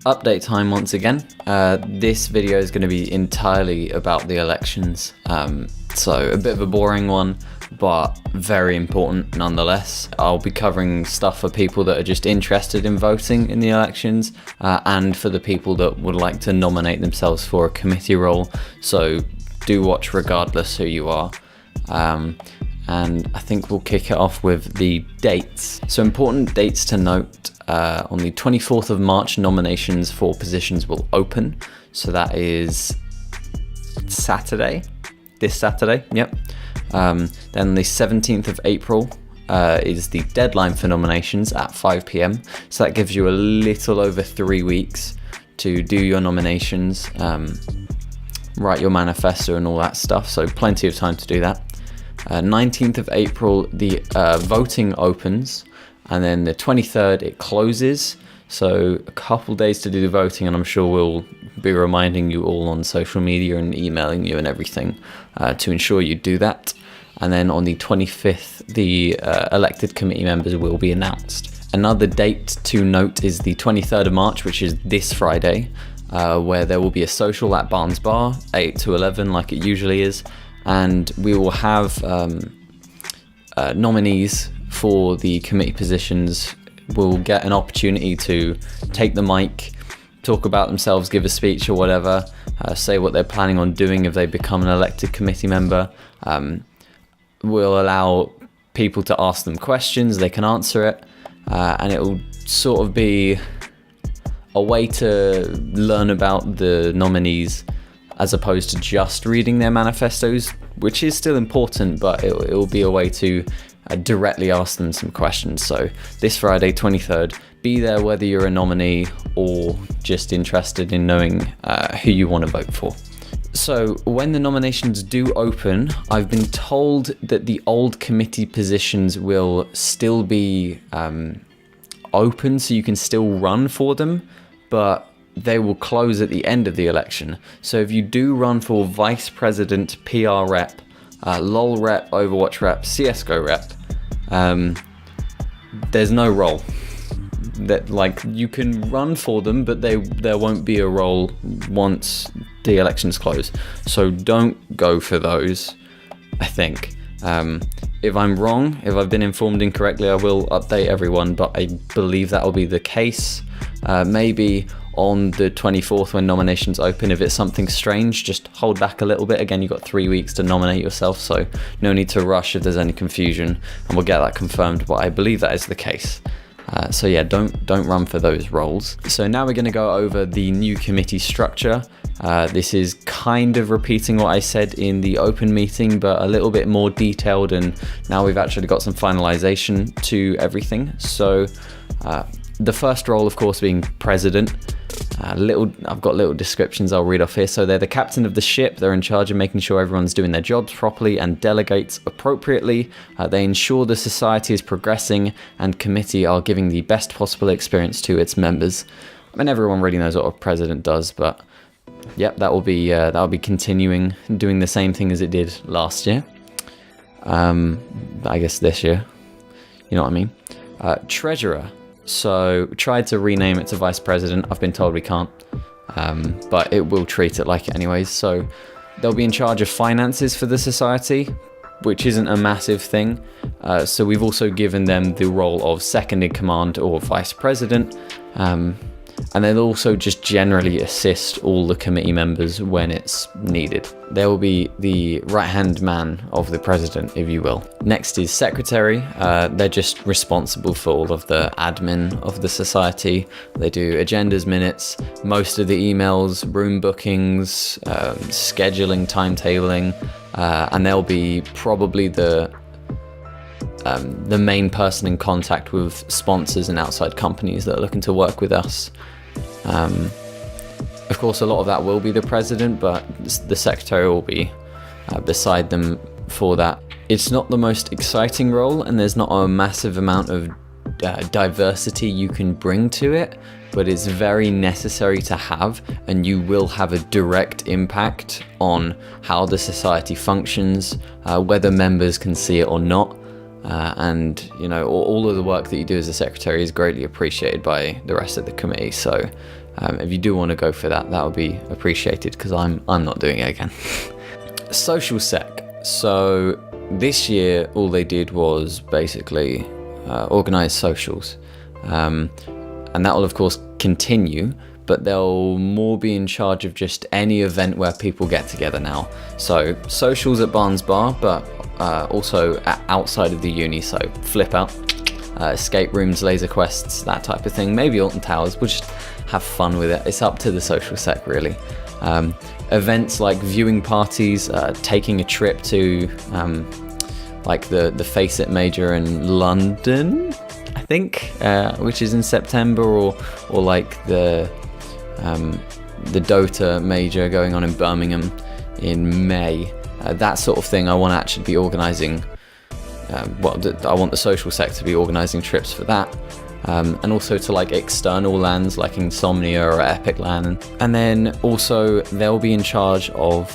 update time once again. This video is going to be entirely about the elections, so a bit of a boring one, but very important nonetheless. I'll be covering stuff for people that are just interested in voting in the elections, and for the people that would like to nominate themselves for a committee role, so do watch regardless who you are. And I think we'll kick it off with the dates. So important dates to note: on the 24th of March, nominations for positions will open. So that is Saturday, this Saturday, yep. Then the 17th of April is the deadline for nominations at 5 p.m. So that gives you a little over 3 weeks to do your nominations, write your manifesto and all that stuff. So plenty of time to do that. 19th of April, the voting opens, and then the 23rd it closes. So a couple days to do the voting, and I'm sure we'll be reminding you all on social media and emailing you and everything to ensure you do that. And then on the 25th, the elected committee members will be announced. Another date to note is the 23rd of March, which is this Friday, where there will be a social at Barnes Bar, 8 to 11 like it usually is. And we will have nominees for the committee positions will get an opportunity to take the mic, talk about themselves, give a speech or whatever, say what they're planning on doing if they become an elected committee member. We'll allow people to ask them questions, they can answer it, and it will sort of be a way to learn about the nominees as opposed to just reading their manifestos, which is still important, but it will be a way to directly ask them some questions. So this Friday, 23rd, be there whether you're a nominee or just interested in knowing who you want to vote for. So when the nominations do open, I've been told that the old committee positions will still be open, so you can still run for them, but they will close at the end of the election. So if you do run for Vice President, PR Rep, LOL Rep, Overwatch Rep, CSGO Rep, there's no role. That, like, you can run for them, but there won't be a role once the elections close. So don't go for those, I think. If I'm wrong, if I've been informed incorrectly, I will update everyone, but I believe that will be the case. Maybe on the 24th when nominations open, if it's something strange, just hold back a little bit. Again, you've got 3 weeks to nominate yourself, so no need to rush if there's any confusion, and we'll get that confirmed, but I believe that is the case. So yeah, don't run for those roles. So now we're going to go over the new committee structure. This is kind of repeating what I said in the open meeting, but a little bit more detailed, and now we've actually got some finalization to everything. So the first role, of course, being president. I've got little descriptions I'll read off here. So they're the captain of the ship. They're in charge of making sure everyone's doing their jobs properly and delegates appropriately. They ensure the society is progressing, and committee are giving the best possible experience to its members. I mean, everyone really knows what a president does, but yep, that will be continuing doing the same thing as it did last year. I guess this year, you know what I mean. Treasurer. So tried to rename it to vice president. I've been told we can't, but it will treat it like it anyways. So they'll be in charge of finances for the society, which isn't a massive thing. So we've also given them the role of second in command or vice president. And they'll also just generally assist all the committee members when it's needed. They will be the right-hand man of the president, if you will. Next is secretary. They're just responsible for all of the admin of the society. They do agendas, minutes, most of the emails, room bookings, scheduling, timetabling, and they'll be probably the main person in contact with sponsors and outside companies that are looking to work with us. Of course, a lot of that will be the president, but the secretary will be beside them for that. It's not the most exciting role, and there's not a massive amount of diversity you can bring to it, but it's very necessary to have, and you will have a direct impact on how the society functions, whether members can see it or not. And you know, all of the work that you do as a secretary is greatly appreciated by the rest of the committee. So If you do want to go for that, that would be appreciated, because I'm not doing it again. Social sec. So this year, all they did was basically organize socials, and that will of course continue, but they'll more be in charge of just any event where people get together now. So socials at Barnes Bar, but also outside of the uni, so flip out, escape rooms, laser quests, that type of thing. Maybe Alton Towers. We'll just have fun with it. It's up to the social sec, really. Events like viewing parties, taking a trip to like the Face It Major in London, I think, which is in September, or like the Dota Major going on in Birmingham in May. That sort of thing I want to actually be organising. I want the social sec to be organising trips for that. And also to like external lands like Insomnia or Epic Land. And then also they'll be in charge of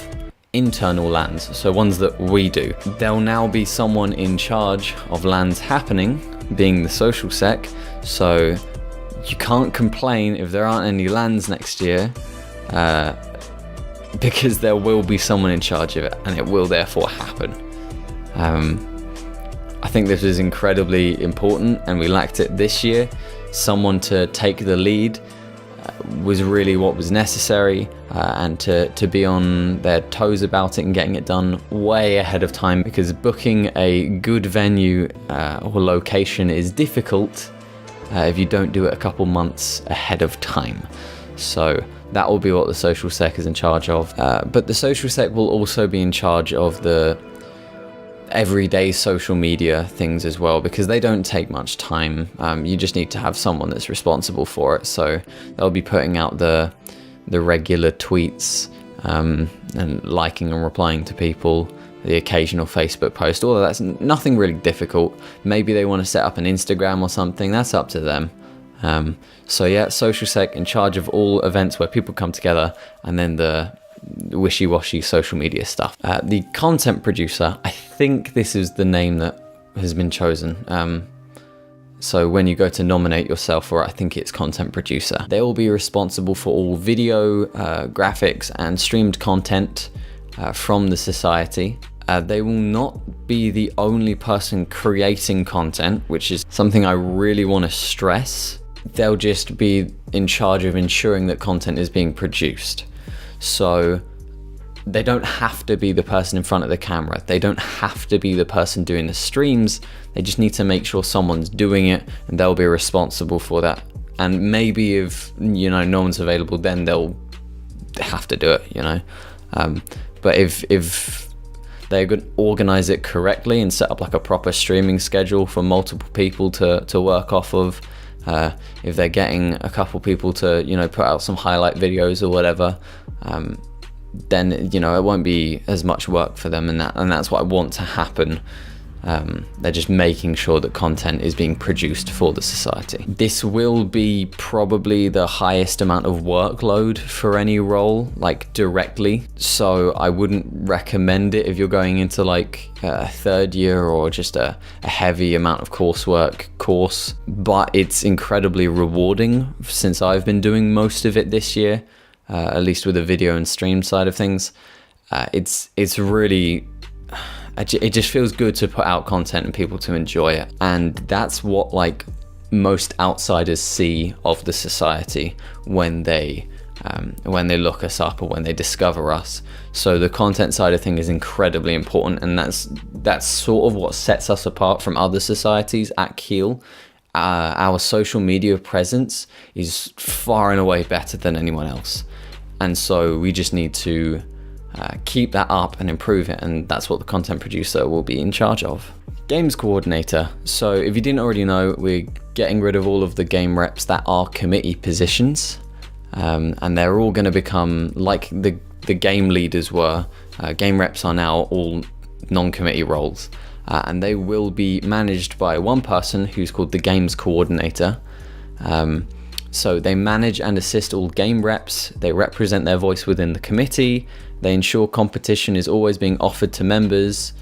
internal lands, so ones that we do. There'll now be someone in charge of lands happening, being the social sec, so you can't complain if there aren't any lands next year, because there will be someone in charge of it, and it will therefore happen. I think this is incredibly important, and we lacked it this year. Someone to take the lead was really what was necessary, and to be on their toes about it and getting it done way ahead of time, because booking a good venue or location is difficult if you don't do it a couple months ahead of time. So that will be what the social sec is in charge of. But the social sec will also be in charge of the everyday social media things as well, because they don't take much time. You just need to have someone that's responsible for it. So they'll be putting out the regular tweets, and liking and replying to people, the occasional Facebook post. All of that's nothing really difficult. Maybe they want to set up an Instagram or something, that's up to them. So yeah, social sec in charge of all events where people come together, and then the wishy-washy social media stuff. The content producer, I think this is the name that has been chosen. So when you go to nominate yourself for it, I think it's content producer. They will be responsible for all video, graphics and streamed content from the society. They will not be the only person creating content, which is something I really want to stress. They'll just be in charge of ensuring that content is being produced. So they don't have to be the person in front of the camera. They don't have to be the person doing the streams. They just need to make sure someone's doing it, and they'll be responsible for that. And maybe if, you know, no one's available, then they'll have to do it, you know. But if they're going to organize it correctly and set up like a proper streaming schedule for multiple people to work off of, if they're getting a couple people to, you know, put out some highlight videos or whatever, then, you know, it won't be as much work for them, and that's what I want to happen. They're just making sure that content is being produced for the society. This will be probably the highest amount of workload for any role, like directly. So I wouldn't recommend it if you're going into like a third year or just a heavy amount of coursework course. But it's incredibly rewarding, since I've been doing most of it this year, at least with the video and stream side of things. It's really, it just feels good to put out content and people to enjoy it. And that's what like most outsiders see of the society when they look us up or when they discover us. So the content side of things is incredibly important, and that's sort of what sets us apart from other societies at Keele. Our social media presence is far and away better than anyone else. And so we just need to keep that up and improve it, and that's what the content producer will be in charge of. Games coordinator. So if you didn't already know, we're getting rid of all of the game reps that are committee positions, and they're all going to become like the game leaders were. Game reps are now all non-committee roles, and they will be managed by one person who's called the games coordinator. So they manage and assist all game reps. They represent their voice within the committee. They ensure competition is always being offered to members.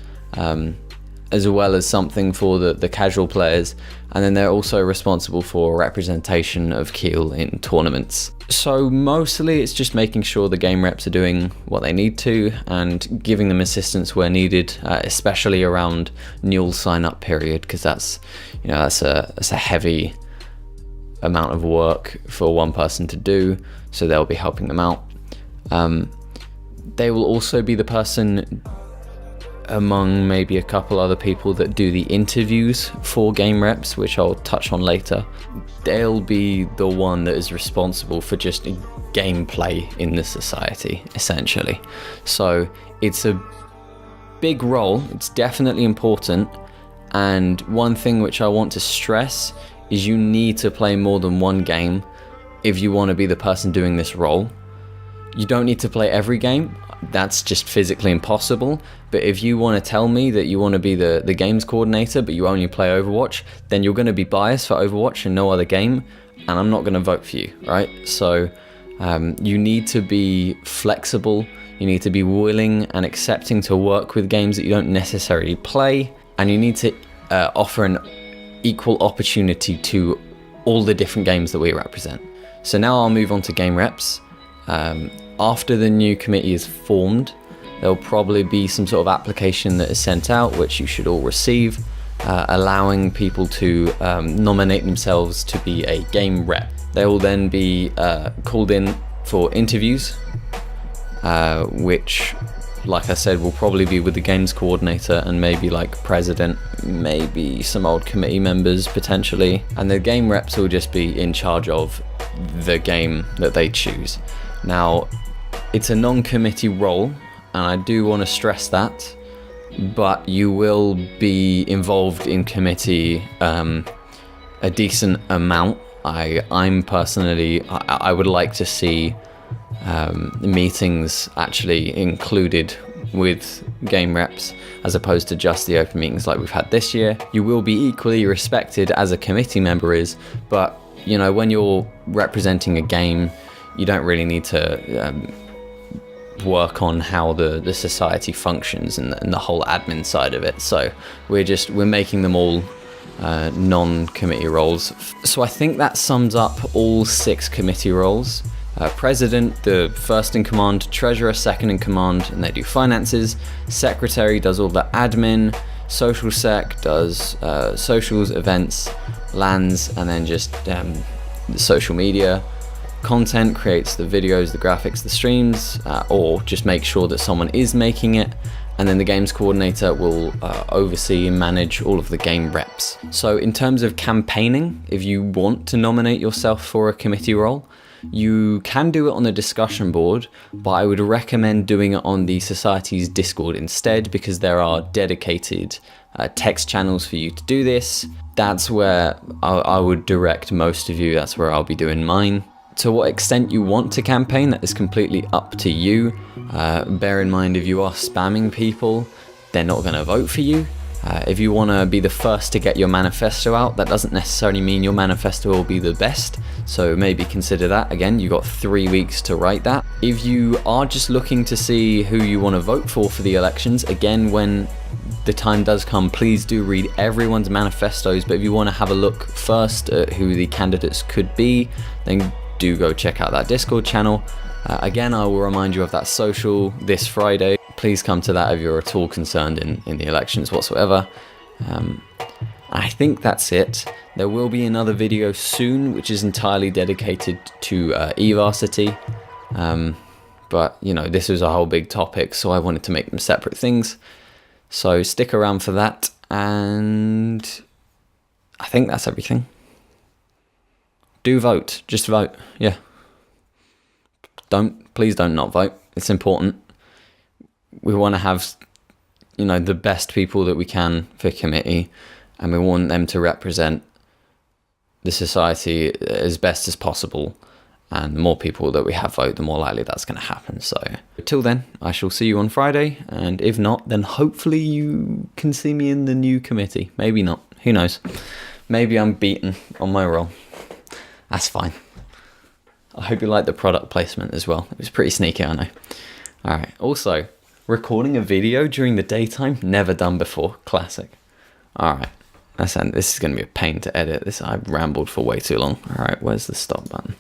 as well as something for the casual players, and then they're also responsible for representation of Keele in tournaments. So mostly it's just making sure the game reps are doing what they need to and giving them assistance where needed, especially around Newell sign-up period, because that's a heavy amount of work for one person to do, so they'll be helping them out. They will also be the person among maybe a couple other people that do the interviews for game reps, which I'll touch on later. They'll be the one that is responsible for just gameplay in the society, essentially. So it's a big role, it's definitely important, and one thing which I want to stress is you need to play more than one game if you want to be the person doing this role. You don't need to play every game, that's just physically impossible, but if you want to tell me that you want to be the games coordinator but you only play Overwatch, then you're going to be biased for Overwatch and no other game, and I'm not going to vote for you, right? So you need to be flexible, you need to be willing and accepting to work with games that you don't necessarily play, and you need to offer an equal opportunity to all the different games that we represent. So now I'll move on to game reps. After the new committee is formed, there'll probably be some sort of application that is sent out, which you should all receive, allowing people to nominate themselves to be a game rep. They will then be called in for interviews, which, like I said, will probably be with the games coordinator and maybe like president, maybe some old committee members potentially, and the game reps will just be in charge of the game that they choose. Now, it's a non-committee role, and I do want to stress that, but you will be involved in committee a decent amount. I'm personally, I would like to see meetings actually included with game reps as opposed to just the open meetings like we've had this year. You will be equally respected as a committee member is, but you know, when you're representing a game, you don't really need to work on how the society functions and the whole admin side of it. So we're making them all non-committee roles. So I think that sums up all 6 committee roles. President, the first in command, treasurer, second in command, and they do finances. Secretary does all the admin. Social sec does socials, events, LANs, and then just the social media. Content creates the videos, the graphics, the streams, or just make sure that someone is making it. And then the games coordinator will oversee and manage all of the game reps. So in terms of campaigning, if you want to nominate yourself for a committee role, you can do it on the discussion board, but I would recommend doing it on the society's Discord instead, because there are dedicated text channels for you to do this. That's where I would direct most of you. That's where I'll be doing mine. To what extent you want to campaign, that is completely up to you. Bear in mind, if you are spamming people, they're not going to vote for you. If you want to be the first to get your manifesto out, that doesn't necessarily mean your manifesto will be the best, so maybe consider that. Again, you've got 3 weeks to write that. If you are just looking to see who you want to vote for the elections, again, when the time does come, please do read everyone's manifestos, but if you want to have a look first at who the candidates could be, then do go check out that Discord channel. Again, I will remind you of that social this Friday. Please come to that if you're at all concerned in the elections whatsoever. I think that's it. There will be another video soon, which is entirely dedicated to eVarsity. But, you know, this was a whole big topic, so I wanted to make them separate things. So stick around for that, and I think that's everything. Do vote. Just vote. Yeah. Please don't not vote. It's important. We want to have, you know, the best people that we can for committee, and we want them to represent the society as best as possible. And the more people that we have vote, the more likely that's going to happen. So till then, I shall see you on Friday. And if not, then hopefully you can see me in the new committee. Maybe not. Who knows? Maybe I'm beaten on my role. That's fine. I hope you liked the product placement as well. It was pretty sneaky, I know. All right. Also, Recording a video during the daytime, never done before. Classic. Alright, this is going to be a pain to edit. I've rambled for way too long. Alright, where's the stop button?